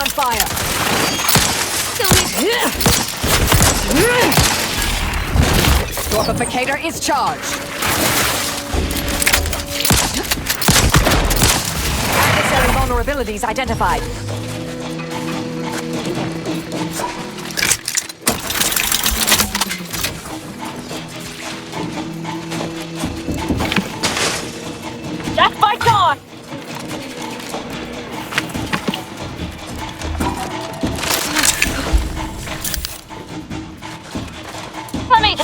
on fire. Torpificator is charged. Adversary vulnerabilities identified. That's my car! Let me...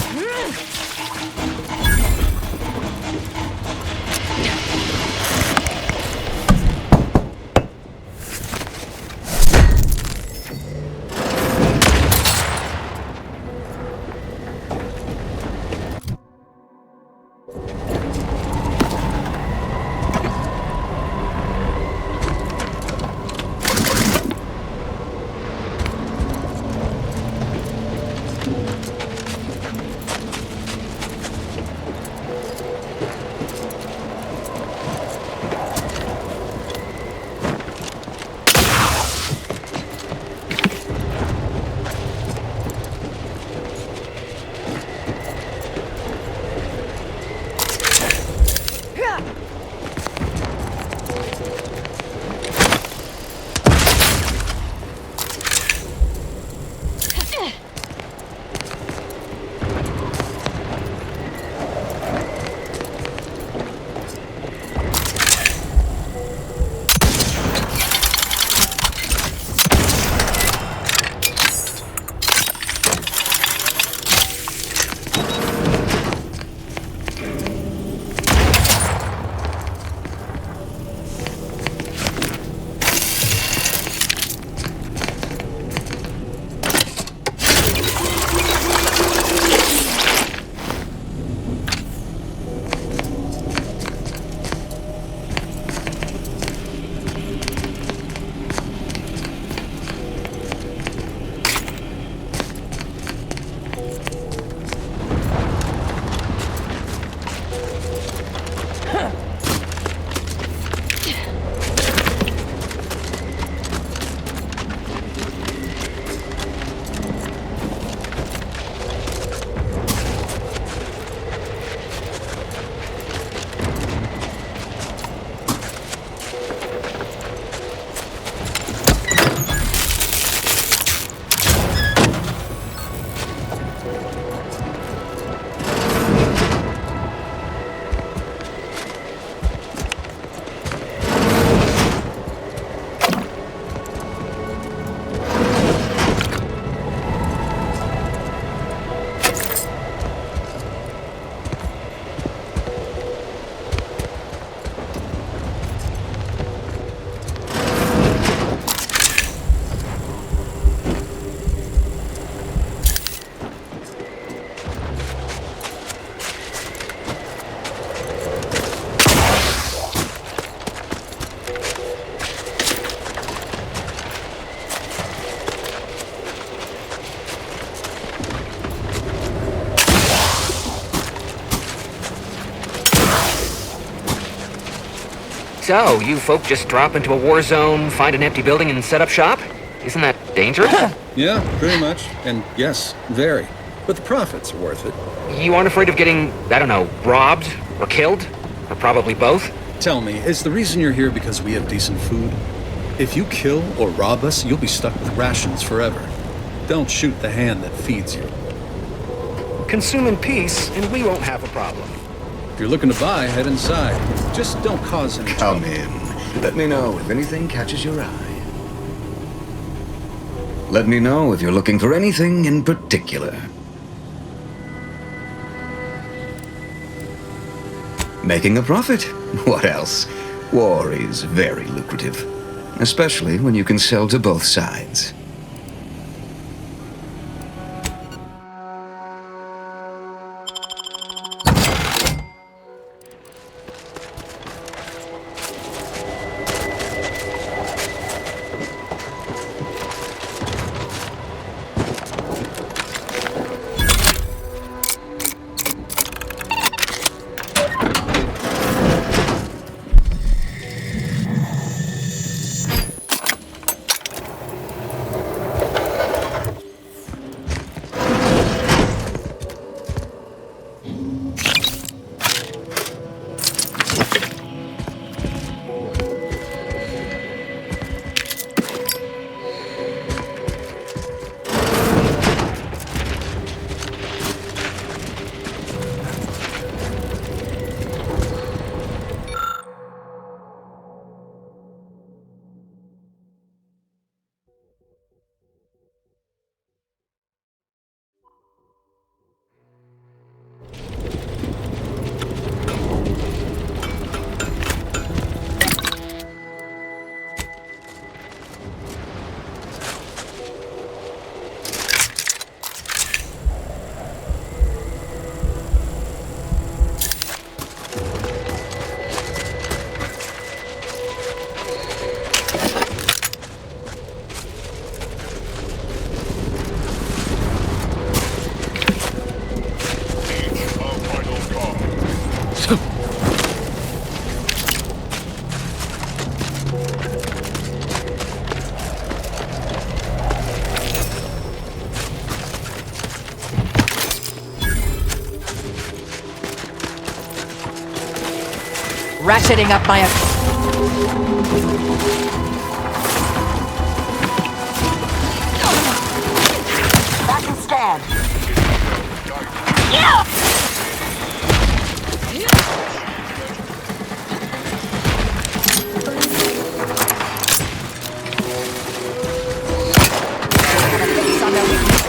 So, you folk just drop into a war zone, find an empty building, and set up shop? Isn't that dangerous? Yeah, pretty much. And yes, very. But the profits are worth it. You aren't afraid of getting, I don't know, robbed? Or killed? Or probably both? Tell me, is the reason you're here because we have decent food? If you kill or rob us, you'll be stuck with rations forever. Don't shoot the hand that feeds you. Consume in peace, and we won't have a problem. If you're looking to buy, head inside. Just don't cause any trouble. Come in. Let me know if anything catches your eye. Let me know if you're looking for anything in particular. Making a profit? What else? War is very lucrative, especially when you can sell to both sides. Ratcheting up my... Back and scan. Yeah! Focus on their weaknesses.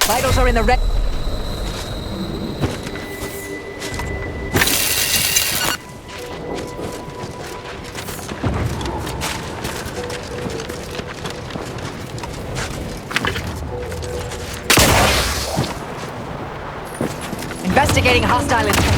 Vitals are in the red. Investigating hostile intelligence.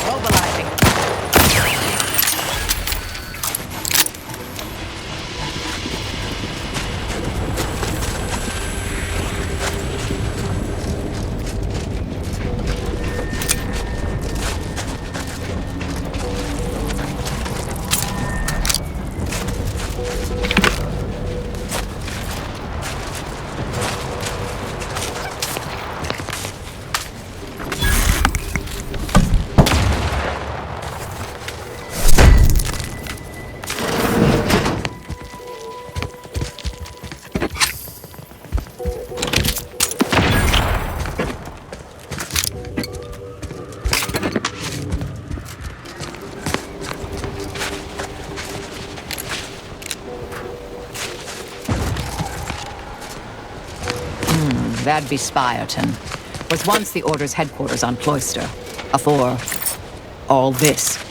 Mobilizing. That'd be Spirton. Was once the Order's headquarters on Cloister. Afore all this.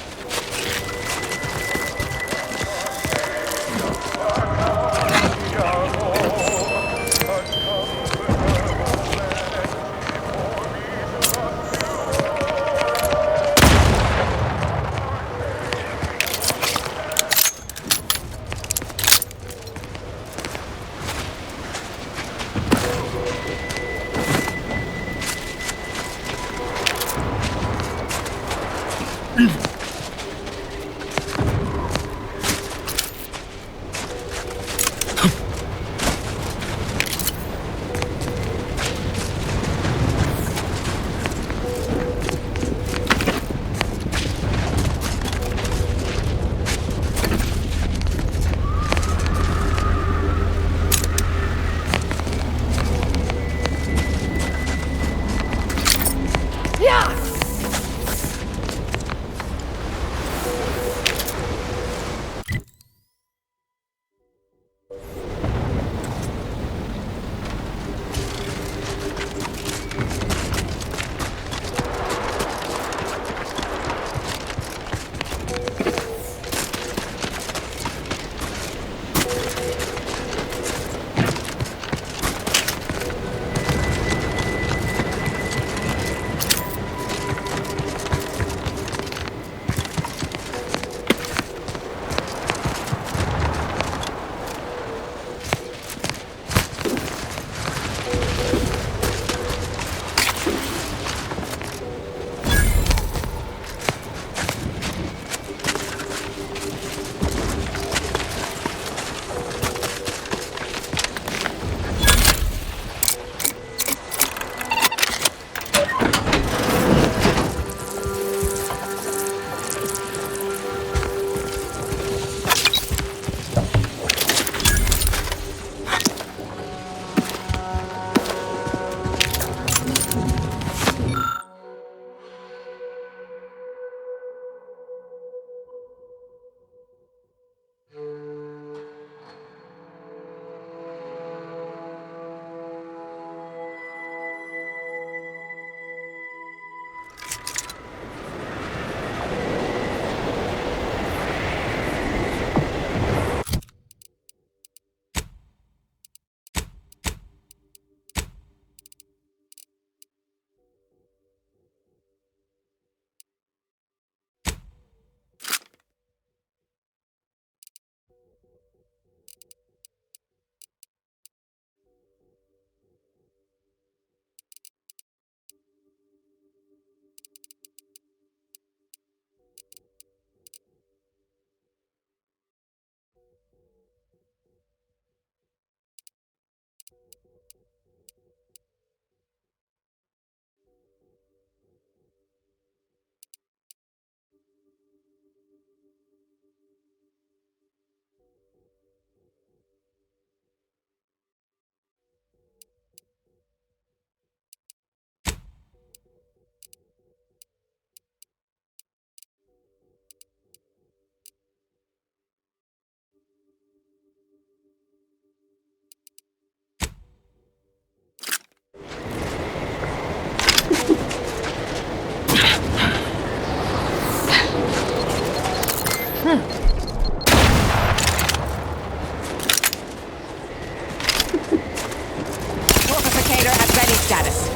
Fortificator at ready status.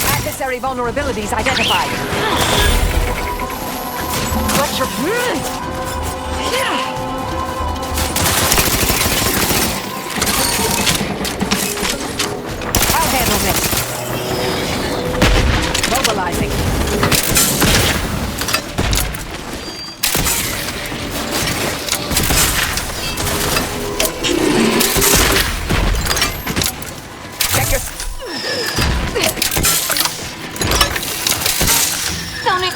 Adversary vulnerabilities identified. What's your... I'll handle this. Mobilizing. Check your... Sonic!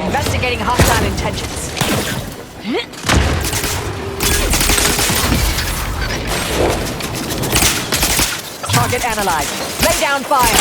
Investigating hostile intentions. Target analyzed. Lay down fire.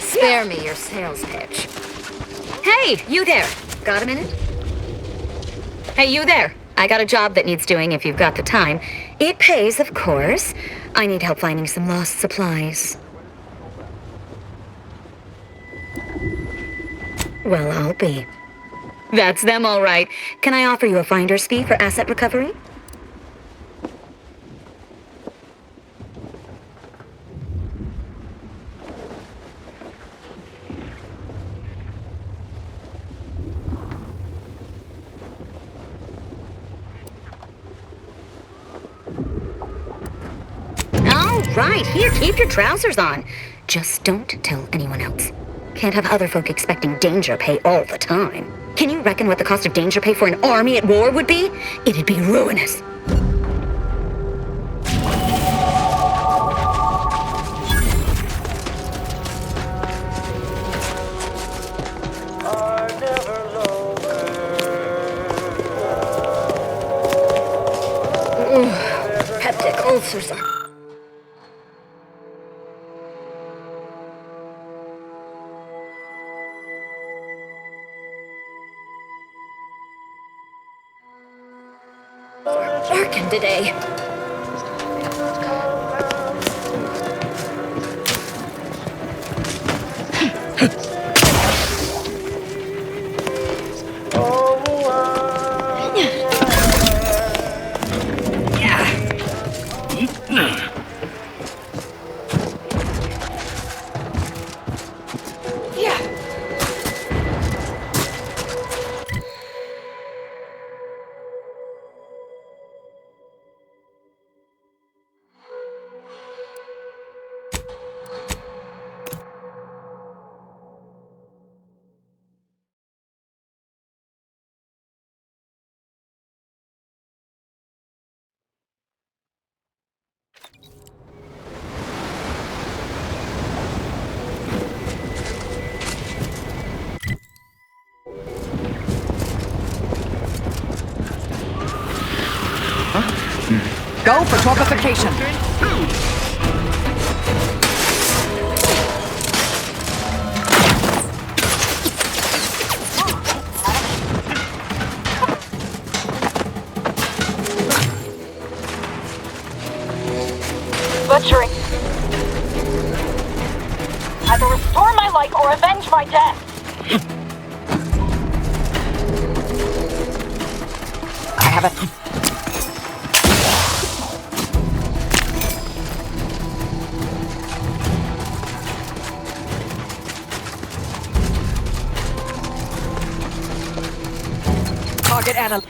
Spare me your sales pitch. Hey, you there. Got a minute? Hey, you there. I got a job that needs doing if you've got the time. It pays, of course. I need help finding some lost supplies. Well, I'll be. That's them, all right. Can I offer you a finder's fee for asset recovery? Right, here, keep your trousers on. Just don't tell anyone else. Can't have other folk expecting danger pay all the time. Can you reckon what the cost of danger pay for an army at war would be? It'd be ruinous. ulcers are. Working today. Go for torpification. Butchering. Either restore my life or avenge my death. I have it. Target Anna.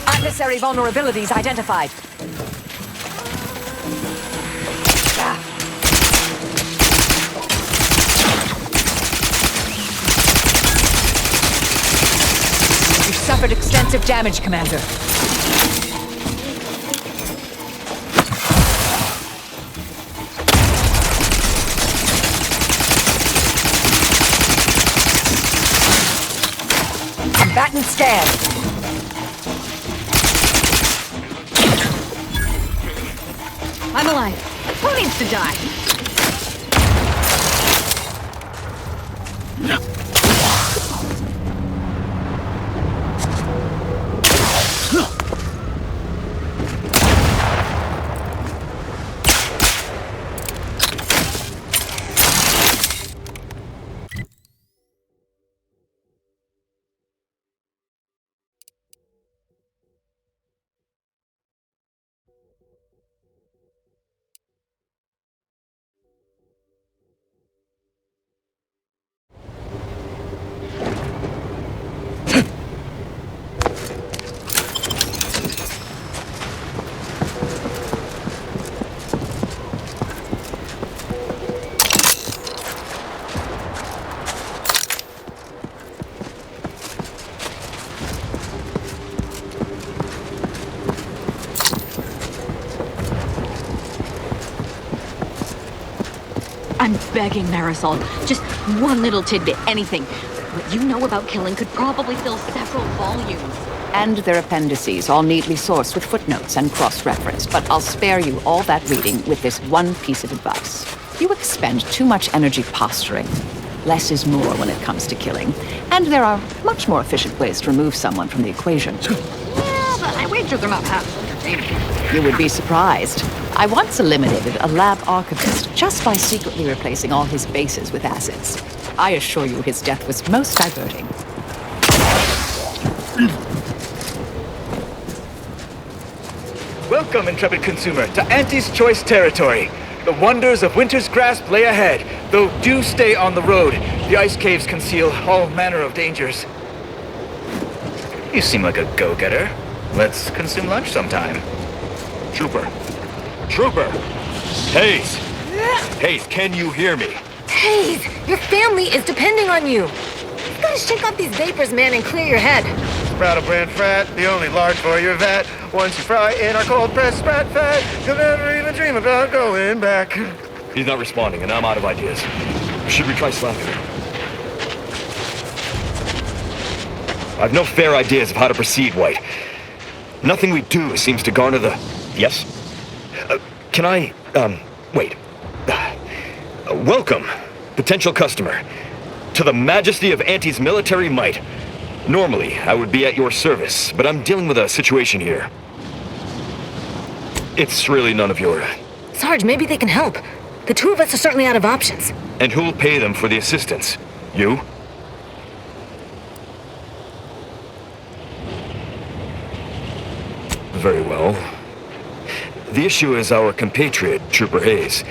Adversary vulnerabilities identified. You suffered extensive damage, Commander. Combatant scan. I'm alive. Who needs to die? I'm begging, Marisol. Just one little tidbit, anything. What you know about killing could probably fill several volumes. And their appendices, all neatly sourced with footnotes and cross-referenced. But I'll spare you all that reading with this one piece of advice. You expend too much energy posturing. Less is more when it comes to killing. And there are much more efficient ways to remove someone from the equation. Yeah, but I wager they're not half entertaining. You would be surprised. I once eliminated a lab archivist just by secretly replacing all his bases with acids. I assure you his death was most diverting. Welcome, intrepid consumer, to Auntie's Choice territory. The wonders of winter's grasp lay ahead, though do stay on the road. The ice caves conceal all manner of dangers. You seem like a go-getter. Let's consume lunch sometime. Trooper. Trooper! Hayes! Hayes, can you hear me? Hayes, your family is depending on you. You gotta shake off these vapors, man, and clear your head. Proud of brand frat, the only large for your vat. Once you fry in our cold pressed sprat fat, you'll never even dream about going back. He's not responding, and I'm out of ideas. Should we try slapping him? I've no fair ideas of how to proceed, White. Nothing we do seems to garner the... Yes? Can I... wait. Welcome, potential customer, to the majesty of Auntie's military might. Normally, I would be at your service, but I'm dealing with a situation here. It's really none of your... Sarge, maybe they can help. The two of us are certainly out of options. And who'll pay them for the assistance? You? Very well. The issue is our compatriot, Trooper Hayes.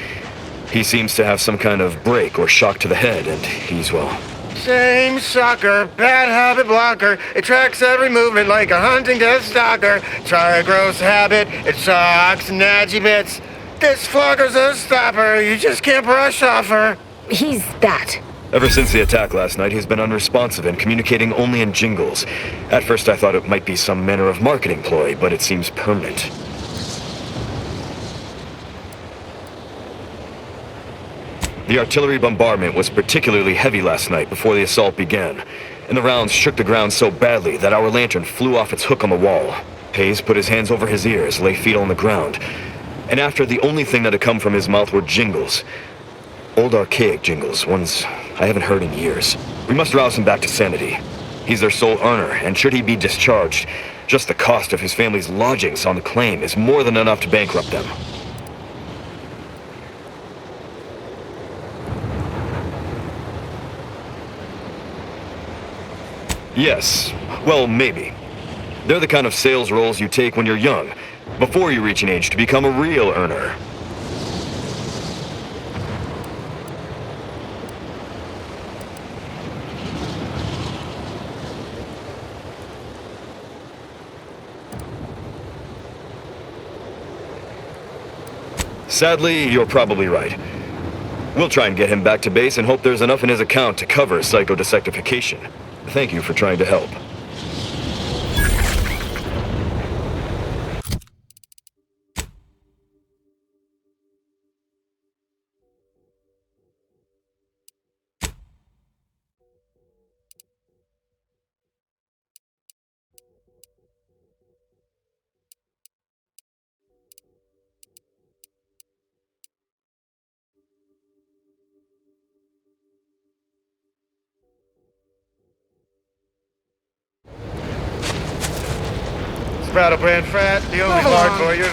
He seems to have some kind of break or shock to the head, and he's, well... Same sucker, bad habit blocker. It tracks every movement like a hunting death stalker. Try a gross habit, it shocks natty bits. This flogger's a stopper, you just can't brush off her. He's that. Ever since the attack last night, he's been unresponsive and communicating only in jingles. At first I thought it might be some manner of marketing ploy, but it seems permanent. The artillery bombardment was particularly heavy last night before the assault began, and the rounds shook the ground so badly that our lantern flew off its hook on the wall. Hayes put his hands over his ears, lay feet on the ground, and after the only thing that had come from his mouth were jingles. Old archaic jingles, ones I haven't heard in years. We must rouse him back to sanity. He's their sole earner, and should he be discharged, just the cost of his family's lodgings on the claim is more than enough to bankrupt them. Yes, well, maybe. They're the kind of sales roles you take when you're young, before you reach an age to become a real earner. Sadly, you're probably right. We'll try and get him back to base and hope there's enough in his account to cover psychodesectification. Thank you for trying to help. Brand frat, the only hard for you.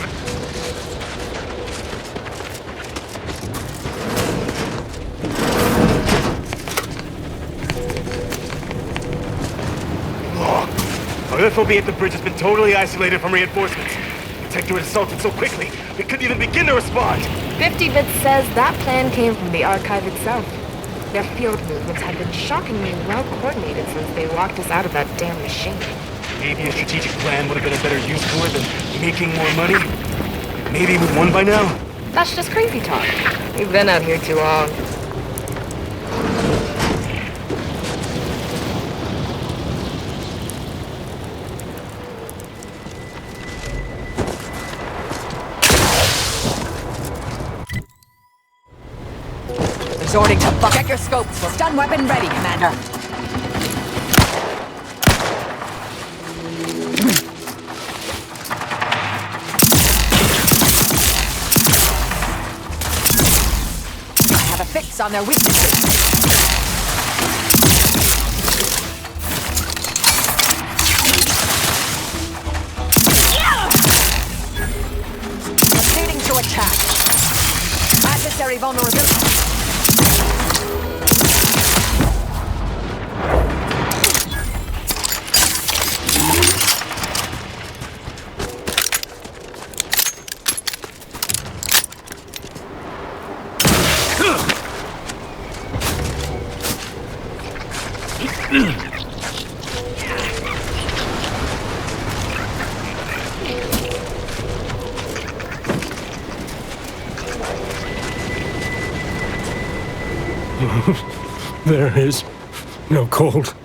Our FOB at the bridge has been totally isolated from reinforcements. The detector was assaulted so quickly, we couldn't even begin to respond. 50 Bits says that plan came from the archive itself. Their field movements have been shockingly well coordinated since they locked us out of that damn machine. Maybe a strategic plan would have been a better use for it than making more money. Maybe we've won by now. That's just crazy talk. We've been out here too long. Resorting to fuck. Check your scopes. Stun weapon ready, Commander. On their weaknesses. Proceeding to attack. Adversary vulnerability. There is no cold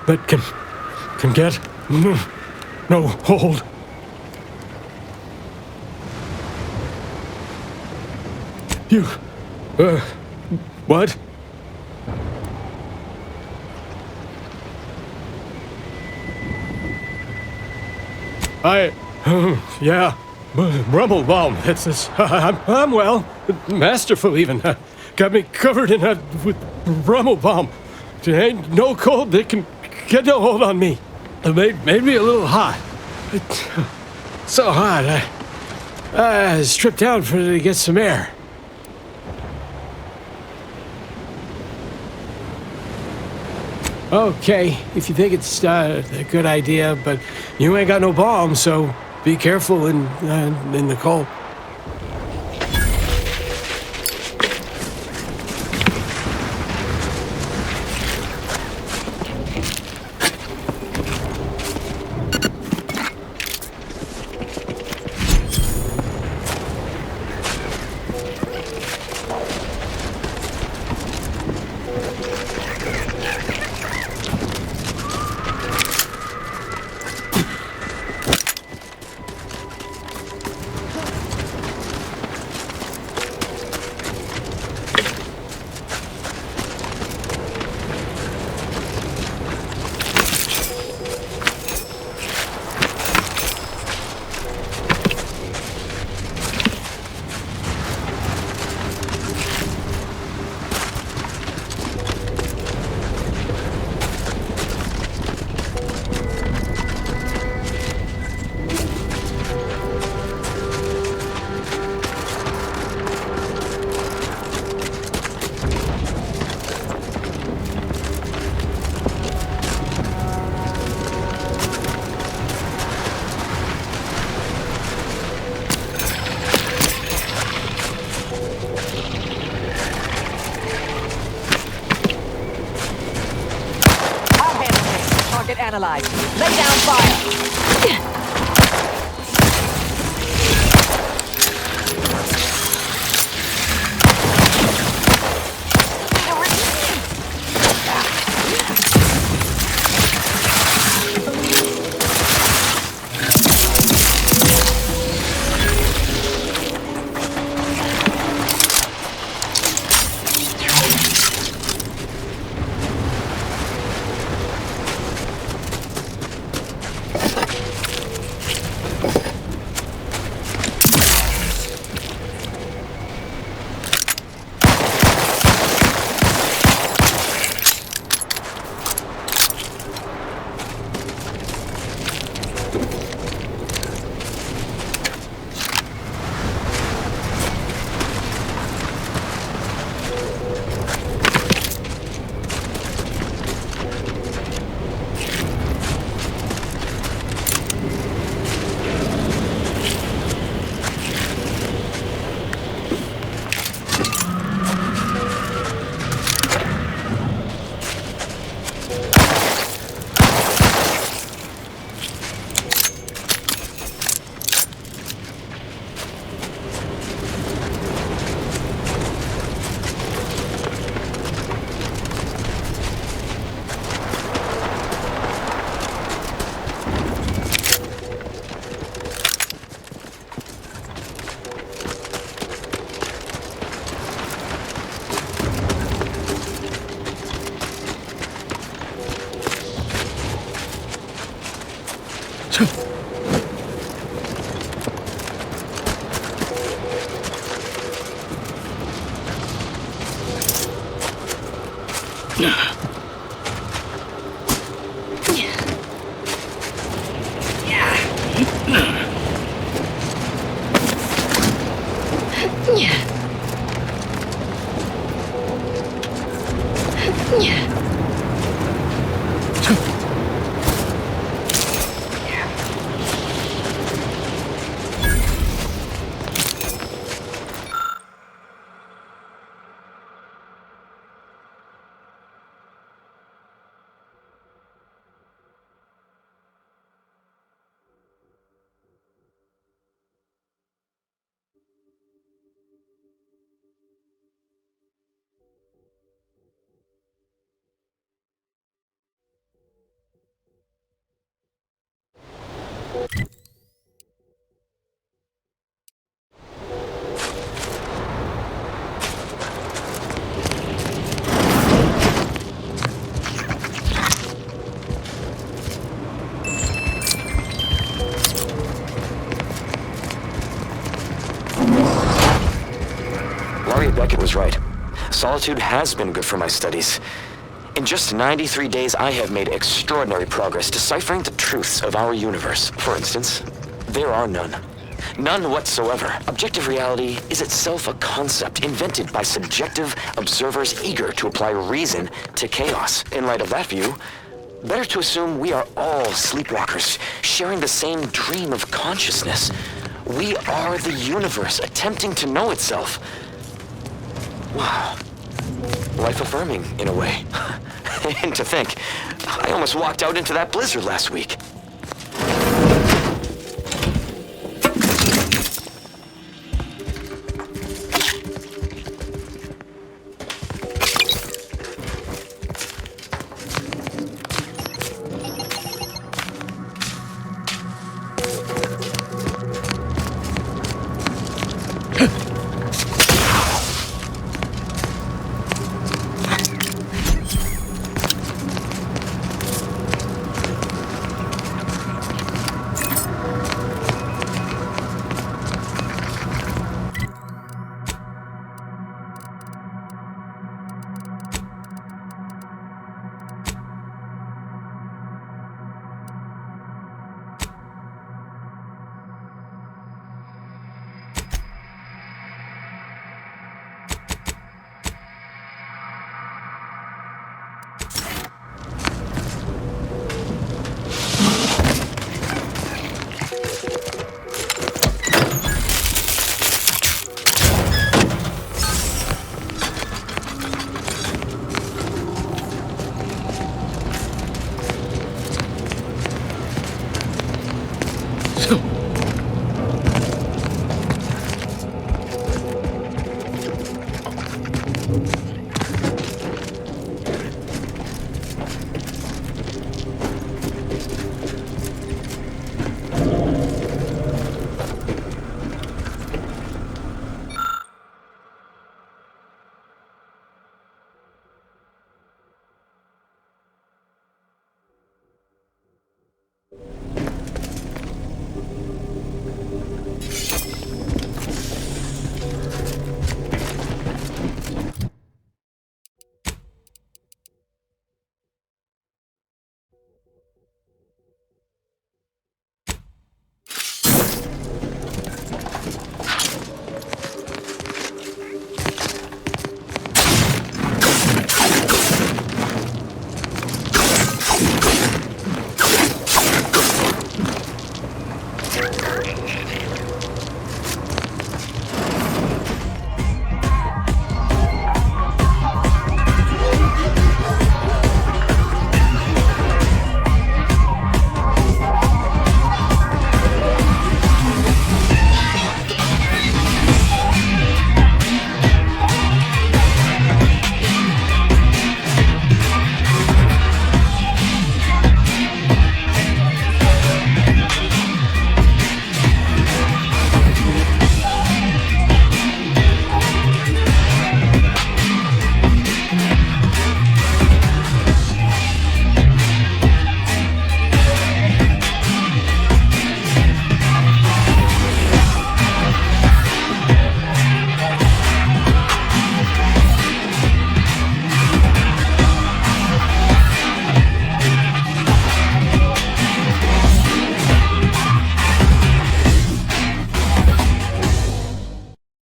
that can get no hold. What? Yeah. Rumblebaum, I'm well. Masterful, even. Got me covered in with Rumblebaum. There ain't no cold that can get no hold on me. It made me a little hot. So hot, I stripped down to get some air. Okay, if you think it's a good idea, but you ain't got no bomb, so be careful in the cold. Analyze. Lay down fire. Harriet Beckett was right. Solitude has been good for my studies. In just 93 days, I have made extraordinary progress deciphering the truths of our universe. For instance, there are none. None whatsoever. Objective reality is itself a concept invented by subjective observers eager to apply reason to chaos. In light of that view, better to assume we are all sleepwalkers, sharing the same dream of consciousness. We are the universe attempting to know itself. Wow. Life-affirming, in a way. And to think, I almost walked out into that blizzard last week.